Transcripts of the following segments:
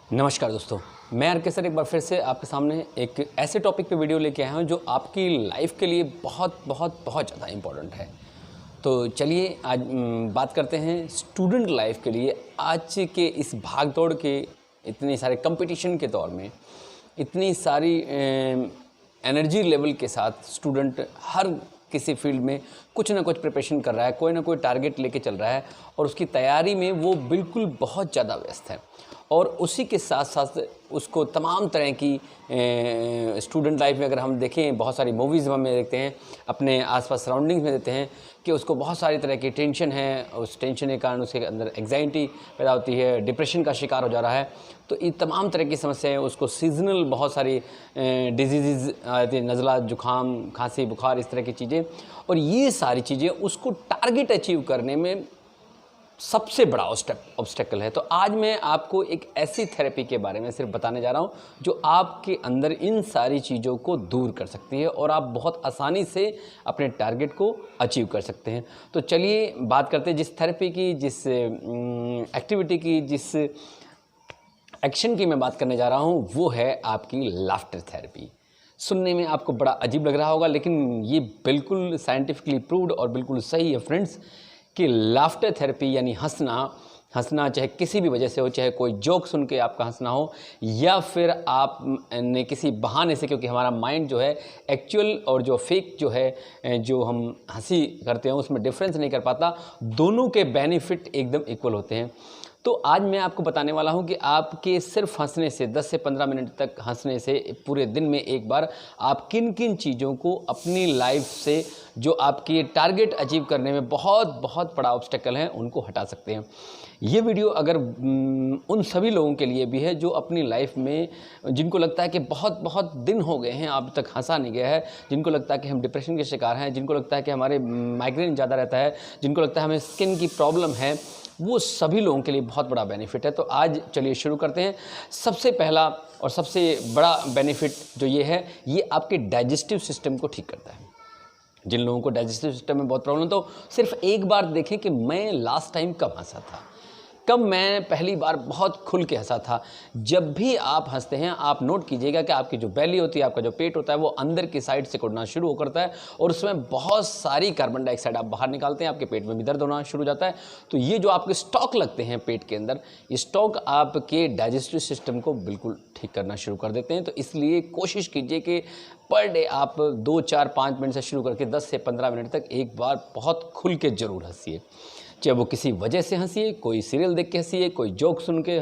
नमस्कार दोस्तों, मैं आर के सर एक बार फिर से आपके सामने एक ऐसे टॉपिक पे वीडियो लेके आया हूँ जो आपकी लाइफ के लिए बहुत बहुत बहुत ज़्यादा इम्पोर्टेंट है। तो चलिए आज बात करते हैं स्टूडेंट लाइफ के लिए। आज के इस भाग दौड़ के इतने सारे कंपटीशन के दौर में इतनी सारी एनर्जी लेवल के साथ स्टूडेंट हर किसी फील्ड में कुछ ना कुछ प्रिपरेशन कर रहा है, कोई ना कोई टारगेट लेके चल रहा है और उसकी तैयारी में वो बिल्कुल बहुत ज़्यादा व्यस्त है। और उसी के साथ साथ उसको तमाम तरह की स्टूडेंट लाइफ में अगर हम देखें, बहुत सारी मूवीज़ में देखते हैं, अपने आसपास सराउंडिंग्स में देते हैं कि उसको बहुत सारी तरह की टेंशन है। उस टेंशन के कारण उसके अंदर एंग्जाइटी पैदा होती है, डिप्रेशन का शिकार हो जा रहा है। तो ये तमाम तरह की समस्याएं, उसको सीजनल बहुत सारी डिजीज़ आती है, नज़ला, जुकाम, खांसी, बुखार, इस तरह की चीज़ें। और ये सारी चीज़ें उसको टारगेट अचीव करने में सबसे बड़ा ऑब्स्टेकल है। तो आज मैं आपको एक ऐसी थेरेपी के बारे में सिर्फ बताने जा रहा हूँ जो आपके अंदर इन सारी चीज़ों को दूर कर सकती है और आप बहुत आसानी से अपने टारगेट को अचीव कर सकते हैं। तो चलिए बात करते हैं जिस थेरेपी की, जिस एक्टिविटी की, जिस एक्शन की मैं बात करने जा रहा हूँ वो है आपकी लाफ्टर थेरेपी। सुनने में आपको बड़ा अजीब लग रहा होगा, लेकिन ये बिल्कुल साइंटिफिकली प्रूव्ड और बिल्कुल सही है फ्रेंड्स कि लाफ्टर थेरेपी यानी हंसना चाहे किसी भी वजह से हो, चाहे कोई जोक सुन के आपका हंसना हो या फिर आप ने किसी बहाने से, क्योंकि हमारा माइंड जो है एक्चुअल और जो फेक जो है, जो हम हंसी करते हैं उसमें डिफरेंस नहीं कर पाता। दोनों के बेनिफिट एकदम इक्वल होते हैं। तो आज मैं आपको बताने वाला हूं कि आपके सिर्फ हंसने से 10 से 15 मिनट तक हंसने से पूरे दिन में एक बार आप किन किन चीज़ों को अपनी लाइफ से, जो आपके टारगेट अचीव करने में बहुत बहुत बड़ा ऑब्स्टेकल हैं, उनको हटा सकते हैं। ये वीडियो अगर उन सभी लोगों के लिए भी है जो अपनी लाइफ में, जिनको लगता है कि बहुत बहुत दिन हो गए हैं अब तक हंसा नहीं गया है, जिनको लगता है कि हम डिप्रेशन के शिकार हैं, जिनको लगता है कि हमारे माइग्रेन ज़्यादा रहता है, जिनको लगता है हमें स्किन की प्रॉब्लम है, वो सभी लोगों के लिए बहुत बड़ा बेनिफिट है। तो आज चलिए शुरू करते हैं। सबसे पहला और सबसे बड़ा बेनिफिट जो ये है, ये आपके डाइजेस्टिव सिस्टम को ठीक करता है। जिन लोगों को डाइजेस्टिव सिस्टम में बहुत प्रॉब्लम, तो सिर्फ एक बार देखें कि मैं लास्ट टाइम कब हंसा था, कब मैं पहली बार बहुत खुल के हंसा था। जब भी आप हंसते हैं आप नोट कीजिएगा कि आपकी जो बेली होती है, आपका जो पेट होता है, वो अंदर की साइड से कुड़ना शुरू हो करता है और उसमें बहुत सारी कार्बन डाइऑक्साइड आप बाहर निकालते हैं, आपके पेट में भी दर्द होना शुरू हो जाता है। तो ये जो आपके स्टॉक लगते हैं पेट के अंदर, ये स्टॉक आपके डाइजेस्टिव सिस्टम को बिल्कुल ठीक करना शुरू कर देते हैं। तो इसलिए कोशिश कीजिए कि पर डे आप 2, 4, 5 मिनट से शुरू करके 10 से 15 मिनट तक एक बार बहुत खुल के ज़रूर हंसिए। चाहे वो किसी वजह से हंसिए, कोई सीरियल देख के हंसिए, कोई जोक सुन के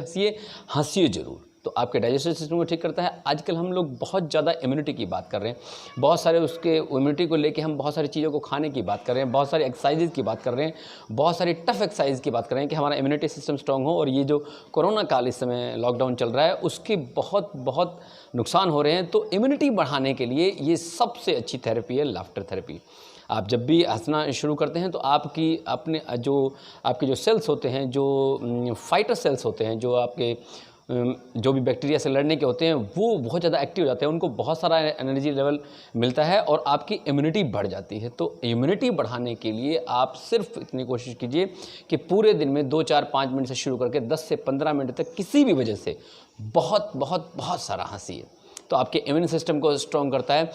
हंसिए ज़रूर। तो आपके डाइजेस्टिव सिस्टम को ठीक करता है। आजकल हम लोग बहुत ज़्यादा इम्यूनिटी की बात कर रहे हैं, बहुत सारे उसके इम्यूनिटी को लेके हम बहुत सारी चीज़ों को खाने की बात कर रहे हैं, बहुत सारी एक्सरसाइजेज की बात कर रहे हैं, बहुत सारी टफ एक्सरसाइज की बात कर रहे हैं कि हमारा इम्यूनिटी सिस्टम स्ट्रॉन्ग हो। और ये जो कोरोना काल इस समय लॉकडाउन चल रहा है, उसके बहुत बहुत नुकसान हो रहे हैं। तो इम्यूनिटी बढ़ाने के लिए ये सबसे अच्छी थेरेपी है लाफ्टर थेरेपी। आप जब भी हंसना शुरू करते हैं तो आपके जो सेल्स होते हैं, जो फाइटर सेल्स होते हैं, जो आपके जो भी बैक्टीरिया से लड़ने के होते हैं, वो बहुत ज़्यादा एक्टिव हो जाते हैं, उनको बहुत सारा एनर्जी लेवल मिलता है और आपकी इम्यूनिटी बढ़ जाती है। तो इम्यूनिटी बढ़ाने के लिए आप सिर्फ इतनी कोशिश कीजिए कि पूरे दिन में 2, 4, 5 मिनट से शुरू करके 10 से 15 मिनट तक किसी भी वजह से बहुत बहुत बहुत सारा हंसिए। तो आपके इम्यून सिस्टम को स्ट्रॉन्ग करता है।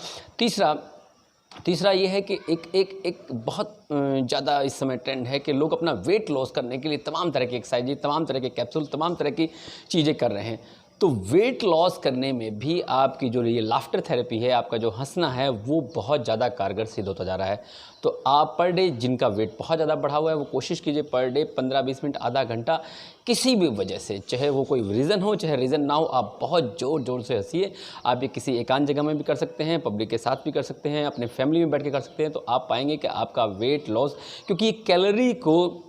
तीसरा ये है कि एक बहुत ज़्यादा इस समय ट्रेंड है कि लोग अपना वेट लॉस करने के लिए तमाम तरह की एक्सरसाइज, तमाम तरह के कैप्सूल, तमाम तरह की चीज़ें कर रहे हैं। तो वेट लॉस करने में भी आपकी जो ये लाफ्टर थेरेपी है, आपका जो हंसना है, वो बहुत ज़्यादा कारगर सिद्ध होता जा रहा है। तो आप पर डे जिनका वेट बहुत ज़्यादा बढ़ा हुआ है, वो कोशिश कीजिए पर डे 15-20 मिनट, आधा घंटा, किसी भी वजह से, चाहे वो कोई रीज़न हो चाहे रीज़न ना हो, आप बहुत ज़ोर ज़ोर से हंसिए। आप ये किसी एकांत जगह में भी कर सकते हैं, पब्लिक के साथ भी कर सकते हैं, अपने फैमिली में बैठ के कर सकते हैं। तो आप पाएंगे कि आपका वेट लॉस, क्योंकि ये कैलोरी को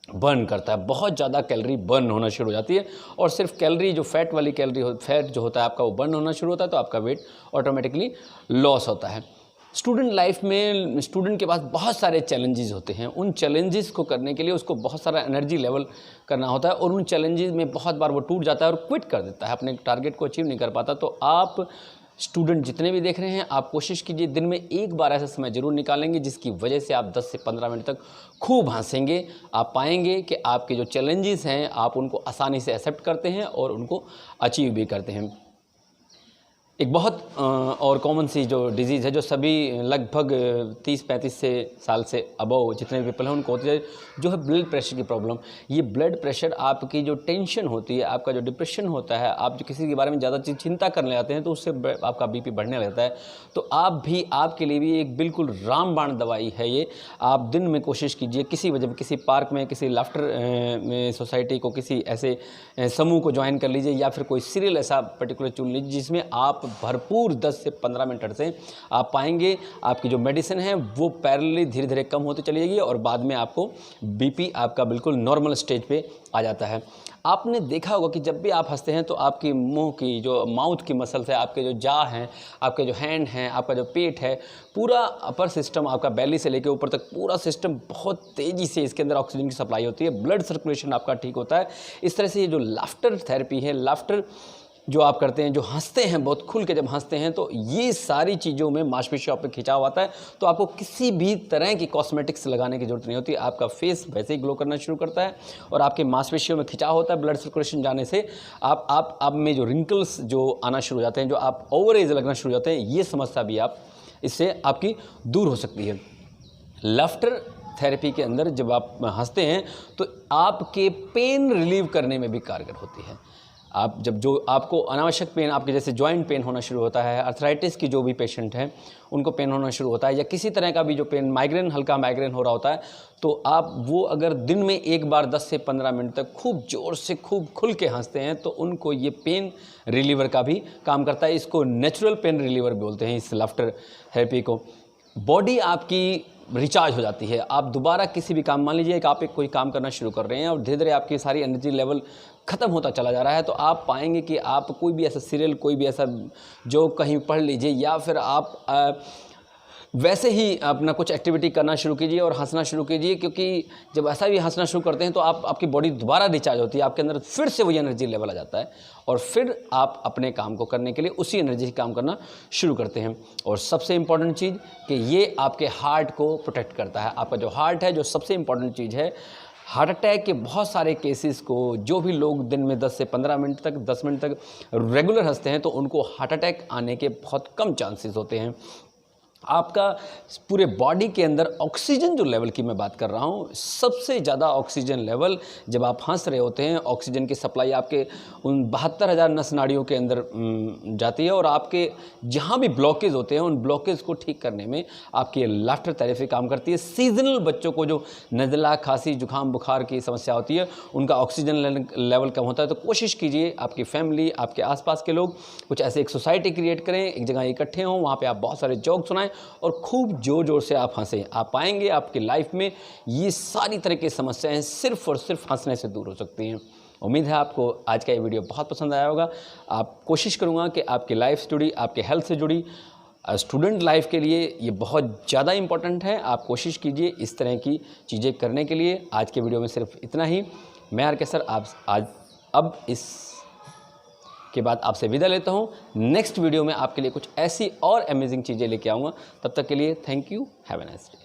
बर्न करता है, बहुत ज़्यादा कैलोरी बर्न होना शुरू हो जाती है। और सिर्फ कैलोरी, जो फैट वाली कैलोरी, फैट जो होता है आपका, वो बर्न होना शुरू होता है, तो आपका वेट ऑटोमेटिकली लॉस होता है। स्टूडेंट लाइफ में स्टूडेंट के पास बहुत सारे चैलेंजेस होते हैं। उन चैलेंजेस को करने के लिए उसको बहुत सारा एनर्जी लेवल करना होता है और उन चैलेंजेस में बहुत बार वो टूट जाता है और क्विट कर देता है, अपने टारगेट को अचीव नहीं कर पाता। तो आप स्टूडेंट जितने भी देख रहे हैं, आप कोशिश कीजिए दिन में एक बार ऐसा समय जरूर निकालेंगे जिसकी वजह से आप 10 से 15 मिनट तक खूब हंसेंगे। आप पाएंगे कि आपके जो चैलेंजेस हैं आप उनको आसानी से एक्सेप्ट करते हैं और उनको अचीव भी करते हैं। एक बहुत और कॉमन सी जो डिजीज़ है जो सभी लगभग 30-35 साल से अबव जितने पीपल हैं उनको होती है, जो है ब्लड प्रेशर की प्रॉब्लम। ये ब्लड प्रेशर आपकी जो टेंशन होती है, आपका जो डिप्रेशन होता है, आप जो किसी के बारे में ज़्यादा चिंता करने लगते हैं तो उससे आपका बीपी बढ़ने लगता है। तो आपके लिए भी एक बिल्कुल रामबाण दवाई है ये। आप दिन में कोशिश कीजिए किसी वजह किसी पार्क में, किसी लाफ्टर में सोसाइटी को, किसी ऐसे समूह को ज्वाइन कर लीजिए या फिर कोई सीरियल ऐसा पर्टिकुलर चुन लीजिए जिसमें आप भरपूर 10 से 15 मिनट से आप पाएंगे आपकी जो मेडिसिन है वो पैरेलली धीरे धीरे कम होती चली जाएगी और बाद में आपको बीपी आपका बिल्कुल नॉर्मल स्टेज पे आ जाता है। आपने देखा होगा कि जब भी आप हंसते हैं तो आपकी मुंह की जो माउथ की मसल्स है, आपके जो जा हैं, आपके जो हैंड हैं, आपका जो पेट है, पूरा अपर सिस्टम आपका बेली से लेकर ऊपर तक पूरा सिस्टम बहुत तेज़ी से इसके अंदर ऑक्सीजन की सप्लाई होती है, ब्लड सर्कुलेशन आपका ठीक होता है। इस तरह से ये जो लाफ्टर थेरेपी है, लाफ्टर जो आप करते हैं, जो हंसते हैं बहुत खुल के जब हंसते हैं तो ये सारी चीज़ों में मांसपेशियों पे खिंचाव आता है। तो आपको किसी भी तरह की कॉस्मेटिक्स लगाने की जरूरत नहीं होती, आपका फेस वैसे ही ग्लो करना शुरू करता है और आपके मांसपेशियों में खिंचाव होता है। ब्लड सर्कुलेशन जाने से आप में जो रिंकल्स जो आना शुरू हो जाते हैं, जो आप ओवर एज लगना शुरू हो जाते हैं, ये समस्या भी इससे आपकी दूर हो सकती है। लाफ्टर थेरेपी के अंदर जब आप हंसते हैं तो आपके पेन रिलीव करने में भी कारगर होती है। आप जब जो आपको अनावश्यक पेन, आपके जैसे जॉइंट पेन होना शुरू होता है, अर्थराइटिस की जो भी पेशेंट हैं उनको पेन होना शुरू होता है, या किसी तरह का भी जो पेन, माइग्रेन, हल्का माइग्रेन हो रहा होता है, तो आप वो अगर दिन में एक बार 10 से 15 मिनट तक खूब ज़ोर से खूब खुल के हंसते हैं तो उनको ये पेन रिलीवर का भी काम करता है। इसको नेचुरल पेन रिलीवर बोलते हैं इस लाफ्टर थेरेपी को। बॉडी आपकी रिचार्ज हो जाती है। आप दोबारा किसी भी काम, मान लीजिए कि आप कोई काम करना शुरू कर रहे हैं और धीरे धीरे आपकी सारी एनर्जी लेवल ख़त्म होता चला जा रहा है, तो आप पाएंगे कि आप कोई भी ऐसा सीरियल, कोई भी ऐसा जो कहीं पढ़ लीजिए या फिर आप वैसे ही अपना कुछ एक्टिविटी करना शुरू कीजिए और हंसना शुरू कीजिए, क्योंकि जब ऐसा भी हंसना शुरू करते हैं तो आपकी बॉडी दोबारा रिचार्ज होती है, आपके अंदर फिर से वही एनर्जी लेवल आ जाता है और फिर आप अपने काम को करने के लिए उसी एनर्जी से काम करना शुरू करते हैं। और सबसे इम्पॉर्टेंट चीज़ कि ये आपके हार्ट को प्रोटेक्ट करता है। आपका जो हार्ट है, जो सबसे इम्पॉर्टेंट चीज़ है, हार्ट अटैक के बहुत सारे केसेस को जो भी लोग दिन में 10 से 15 मिनट तक, 10 मिनट तक रेगुलर हंसते हैं तो उनको हार्ट अटैक आने के बहुत कम चांसेस होते हैं। आपका पूरे बॉडी के अंदर ऑक्सीजन जो लेवल की मैं बात कर रहा हूँ, सबसे ज़्यादा ऑक्सीजन लेवल जब आप हंस रहे होते हैं, ऑक्सीजन की सप्लाई आपके उन 72,000 नस नाड़ियों के अंदर जाती है और आपके जहाँ भी ब्लॉकेज होते हैं उन ब्लॉकेज को ठीक करने में आपकी लाफ्टर थेरेपी काम करती है। सीजनल बच्चों को जो नज़ला, खांसी, जुकाम, बुखार की समस्या होती है, उनका ऑक्सीजन लेवल कम होता है, तो कोशिश कीजिए आपकी फैमिली, आपके आसपास के लोग कुछ ऐसे एक सोसाइटी क्रिएट करें, एक जगह इकट्ठे हों, वहाँ पर आप बहुत सारे जोक सुनाएं और खूब जोर जोर से आप हंसें। आप पाएंगे आपकी लाइफ में ये सारी तरह की समस्याएं सिर्फ और सिर्फ हंसने से दूर हो सकती हैं। उम्मीद है आपको आज का ये वीडियो बहुत पसंद आया होगा। आप कोशिश करूँगा कि आपकी लाइफ से जुड़ी, आपके हेल्थ से जुड़ी, स्टूडेंट लाइफ के लिए ये बहुत ज़्यादा इम्पॉर्टेंट है। आप कोशिश कीजिए इस तरह की चीज़ें करने के लिए। आज के वीडियो में सिर्फ इतना ही। मैं आर के सर अब इस के बाद आपसे विदा लेता हूँ। नेक्स्ट वीडियो में आपके लिए कुछ ऐसी और अमेजिंग चीज़ें लेके आऊँगा। तब तक के लिए thank you, have a nice day.